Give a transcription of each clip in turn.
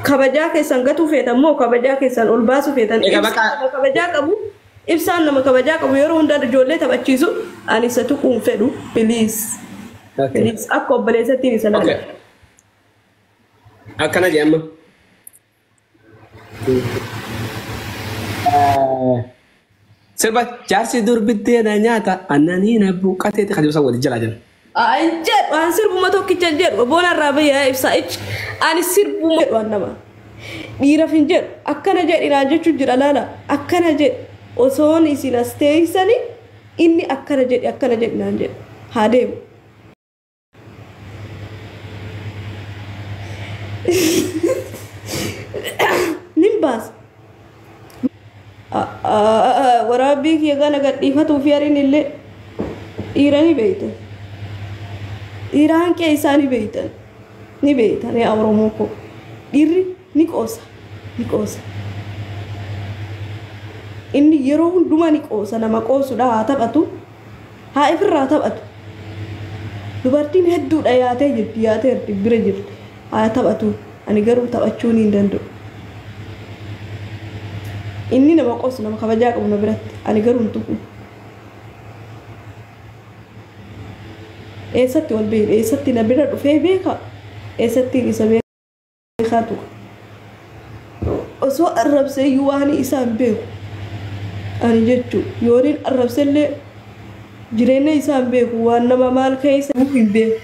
kabajaa keessan gatuu feetan moo kabajaa keessan ol baasuu feetan kabajaa qabu ibsaan nama kabajaa qabu yeroo hunda ijoollee taphachiisu ani isa tuquun fedhu please please akka obboleessatti isa laala akkana jedhama sirba jaarsi durbittee na nyaata annanii na buuqateeti kadibsa wali jala jala Anjir, an sirbuma tokkicha jedhu boona irraa bayyaa ibsaa ichi ani sirbuma jedhu nama dhiira fin jedhu akkana jedhinaa jechuu jira laala akkana jedhu osoon isin as teessanii inni akkana jedhinaan jedhu haa deemu. Nin baas waraabbii kiyya gana gadhiifatuuf yariin illee dhiira ni beeytan. Iran ke isani beitan ni beitan ya Oromoo ko dirri ni qosa inni yeroo hunduma ni qosa nama qosuudha haa taphatu haa ifirraa taphatu dubartiin hedduudha yaatee bira jirti haa taphatu ani garuu taphachuu ni danda'u inni nama qosu nama kabajaa qabu na biratti ani garuu hintuqu eessatti wal beeku eessatti na bira dhufee beeka eessatti isa beekaatu osoo arrabsee iyyuu waan isaan beeku ani jechuu yooniin arrabsellee jireenya isaan beeku waan nama maal keessa hin beeku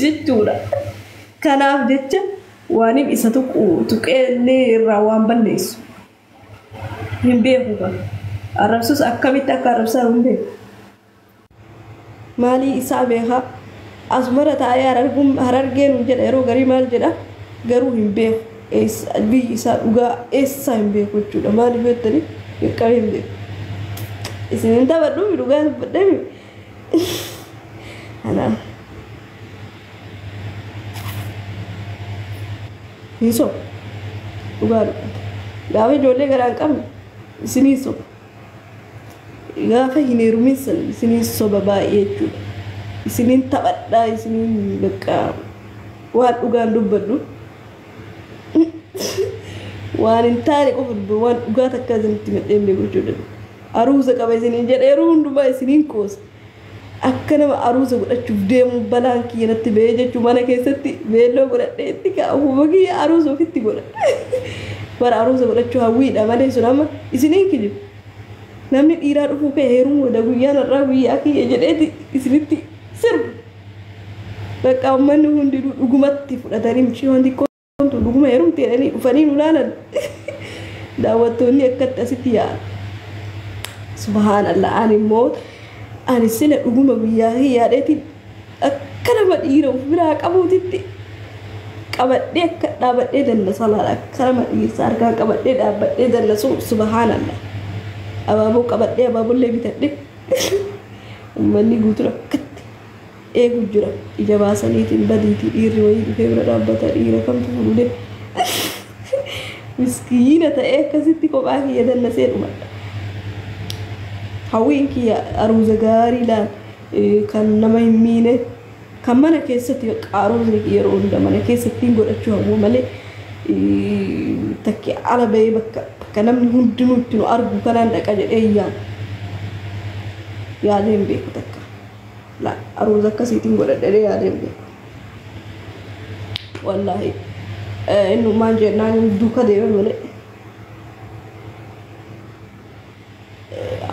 jechuudha kanaaf jecha waan isa tuqeellee irraa waan balleessu hin beeku kan arrabsus akkamitti akka arrabsaa hin beeku mali isa beha asmara ta ayar harargen jedha yeroo gari mal jedha garu himbe es bi isa uga essa himbe ko chuda mali betani yakare himbe isin ta badu uga badami ana hiso uga gawe jole garan kam isiniso gaafa hineerumisan isinin sobaba jechuudha isinin taphadhaa isinin bakka waan dhugaan dubbadhu waan hin taane qofa waan dhugaa takka isinitti madheen beeku jechuudha aruusa qaba isinin jedha yeroo hundumaa isinin qoosa akka nama aruusa godhachuuf deemu balaan kiyya natti ba'ee jechuu mana keessatti beelloo godhadhee itti kaa'u kiyya aruusa ofitti godha bara aruusa godhachuu hawwiidha malee sun amma isinin kijibu namni dhiiraa dhufuu kee heeruu wada guyyaan irraa guyyaa kiyya jedheeti isinitti sirbu bakka uummanni hundi dhugumatti fudhatanii mishii wanti koomtu dhuguma heerumti jedhanii dhufanii nu laalan daawwattoonni akkatti asitti yaa'an subhaanallah ani immoo ani sila dhuguma guyyaa kiyyaadheeti akka nama dhiira of biraa qabuutitti qabadhee akka dhaabadhee dallasa laala akka nama dhiirsa harkaan qabadhee dhaabbadhee dallasu subhaanallah abaaboo qabadhee abaabollee bitadhe uummanni guutuu akkatti eegu jira ija baasaniitiin badiitii dhiirri wayii dhufee bira dhaabbata dhiira kamtu fuudhee miskiina ta'ee akkasitti kophaa kiyya dallasee dhumadha hawwiin kiyya aruuza gaarii laan kan nama hin miine kan mana keessatti qaaruusni yeroo hunda mana keessatti godhachuu hawwu malee takki ala bahee bakka namni hundinuu itti nu argu kanaan dhaqa jedhee yaadeen beeku takka aruuza akkasiitiin godhadhee yaadeen beeku wallaahi innumaan jennaan duuka deeme malee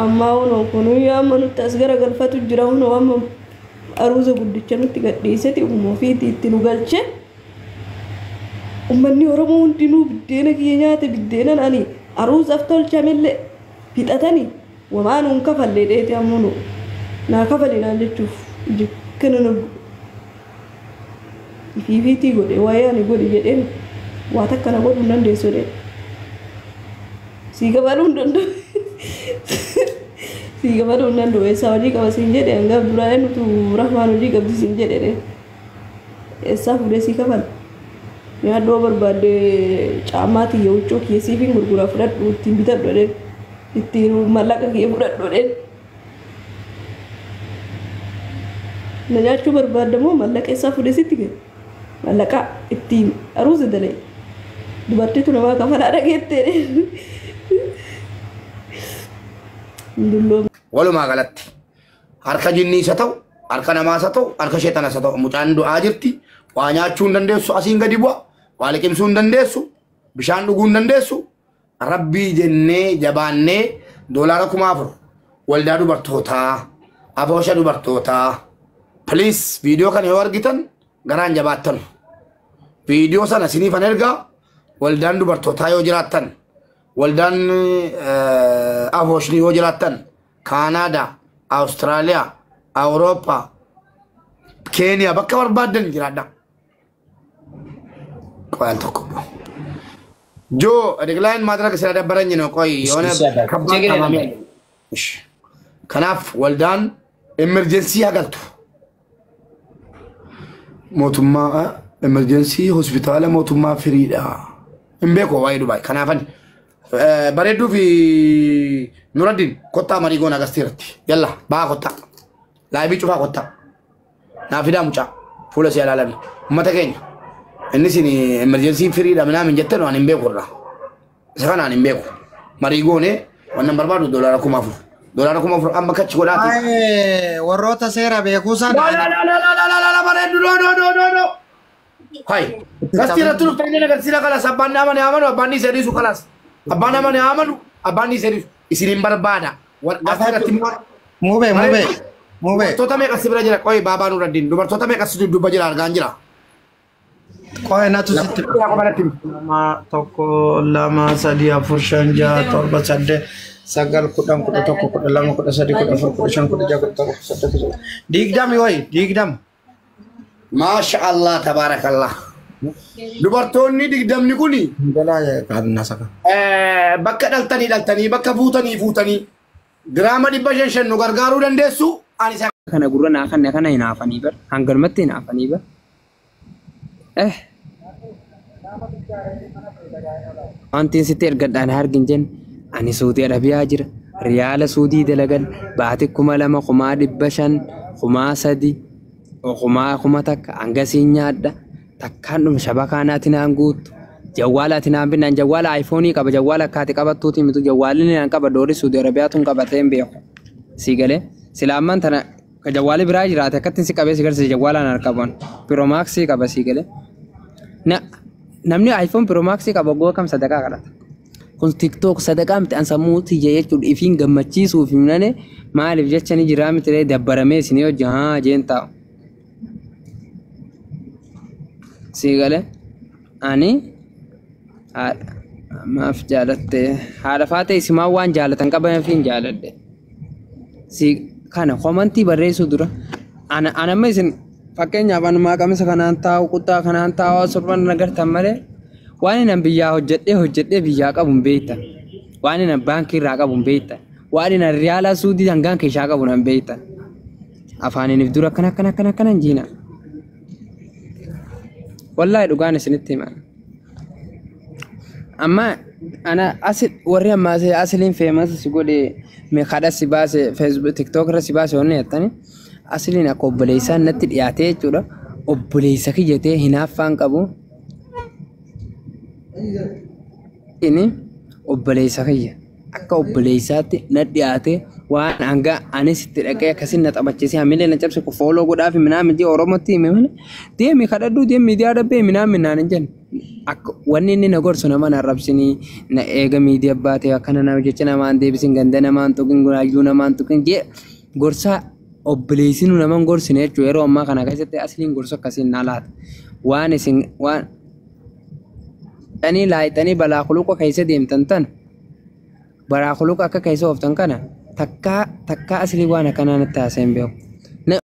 amma hunoo kunuu amma nutti as garagalfatu jira hunoo amma aruuza guddicha nutti gadhiiseeti uummoo ofiitii itti nu galche ummanni oromoo hundinuu biddeena kiyya nyaate biddeenan ani aruusaaf tolchamillee fixatanii wamaan hun kafallee dheete ammoo naa kafalinaan jechuuf jikkana nagu ifiifiitii godhe waa'ee ani godhe jedheen waa takka na godhuu hin dandeessu jedhe sii gabaluu hin danda'u sii gabaluu hin danda'u eessaa hojii qaba siin jedhe hanga duraa nutu rahmaan hojii qabdi siin jedhe eessaa fuudhee sii kafala yaadoo barbaade caamaati yawuchoo kiisiifin gurgura fudhadhu ittiin bitadhu jedhe ittiin mallaqa kiyya fudhadhu jedhe na nyaachuu barbaadamoo mallaqa isaa fuudhee sitti kenna mallaqa ittiin aruusa dalee dubartiitu namaa kafanaa dhageettee dulloom walumaa galatti harka jinniisa ta'u harka namaasa ta'u harka sheexanasa ta'u mucaan du'aa jirti waa nyaachuu hin dandeessu asiin gadi bu'a waa liqimsuu hin dandeessu bishaan dhuguu hin dandeessu rabbii jennee jabaannee doolaara 4,000 waldaa dubartootaa aboosha dubartootaa please viidiyoo kana yoo argitan garaan jabaattan viidiyoo sana siniifan ergaa waldaan dubartootaa yoo jiraattan waldaan abooshni yoo jiraattan Kaanadaa Awustiraaliyaa Awurooppaa Keeniyaa bakka barbaadan jiraadha qoyaan tokko jo decline madraka sira dabbaranye no qoy yoona kabban tamamee kanaaf waldaan emergency hagaltu mootummaa emergency hospitaala mootummaa firiidha imbeeko waa'ee Dubaay kanaafan bareedduu fi Nuruddin kottaa mariigoon agarsiirratti yalla baa kottaa laabii cufaa kottaa naafidaa mucaa fuula si alaalami ummata keenya inni sin emergency firiidha minaamin jettanu an imbeeku irraa isa kana an imbeeku mariigoone wannan barbaadu doolaara 4,000 doolaara 4,000 amma kachi godhaati warroota seera beekuusan la bareeddu no hai gastira tulu tayne agarsiira kalas abbaan amane amanu abbaan iseriisu kalas abbaan amane amanu abbaan iseriisu isinin barbaada gastira mube tota meeqa sibira jira qoy baabaa Nuruddin dubartoota meeqa situ dubba jira argaan jira qoy natu sitti lama tokko lama sadi afur shan jaha torba saddeet sagal kudhan kudha tokko kudha lama kudha sadi kudha afur kudha shan kudha jaha kudha torba kudha saddeet digdami way digdam Masha Allah tabarakallah dubartoonni digdamni kuni dalaya kadna saka bakka dhaltanii bakka fuutanii giraama 500 nu gargaaruu dandeessu ani isa kana gurra naafanne kana hinaafanii bar hangalmatti hinaafanii bar wantiin sitti ergadhaan hargin jen ani Suudii Arabiyaa jira riyaala Suudii dalagal baati 2,000 5,000 3,000 takka angasiin nyaadha takkaan dhuma shabakaanaatiin aan guuttu jawwaalaatiin aan binnaan jawwaala iPhoneii qaba jawwaala akkaati qabattuuti mitu jawwaalli aan qaba doori Suudii Arabiyaatuun qabateen beeku sii galee silaamaan tana ka jawwaali biraa jiraate akkattiin si qabee si garsiise jawwaalaan arqaban Piroomaksii qaba sii galee namni iPhone Piroomaksii qaba goo kam sadaqaa kadhata kun TikTok sadaqaa miti an sammuuti jechuudha ifiin gammachiisuuf himnane maaliif jecha ni jiraa miti dabbaramee isinii hojii haa jeen taa'u sii galee ani maaf jaalatte haadha faate isimaa waan jaalatan qaban fiin jaaladhe si kana komantii barreessuu dura anamma isin fakkeenyaaf anumaa qamisa kanaan taa'u quttaa kanaan taa'u sorban nagartan malee waan nan biyyaa hojjedhee biyyaa qabu hin beektan waan nan baankii irraa qabu hin beektan waan nan riyaalaa Suudii hangaan keeshaa qabu hin beektan afaaniif dura akkana jiina wallahi dhugaan isinitti himan amma ana asil warri amma asiliin famous si godhe me khada si baase Facebook TikTok irra si baase onne yattani asiliin akka obboleessaan natti dhiyaatee jechuudha obboleessa kiyyatee hinaaffaan qabu ini obboleessa kiyya akka obboleessaatti na dhiyaatee waan hanga anis itti dhaqee akkasin na taphachiisee hamilee na cabse ko follow godhaaf minaamin jee Oromootti hime malee deemi kadhadhuu deemi miidiyaa dhabbee minaamin naan hin jenne akka wanni inni na gorsu nama na arrabsinii na eega miidiyaa baatee akkana na jecha namaan deebisin ganda namaan tuqin guraayyuu namaan tuqin jee gorsaa obboleessinu naman gorsine jechuudha yeroo ammaa kana keessatti asliin gorsu akkasiin na laata waan isin waan ani laayitanii balaa khuluqa keessa deemtan tan balaa khuluqa akka keessa ooftan kana takka asli waan akkanaa natti haasa'in beeku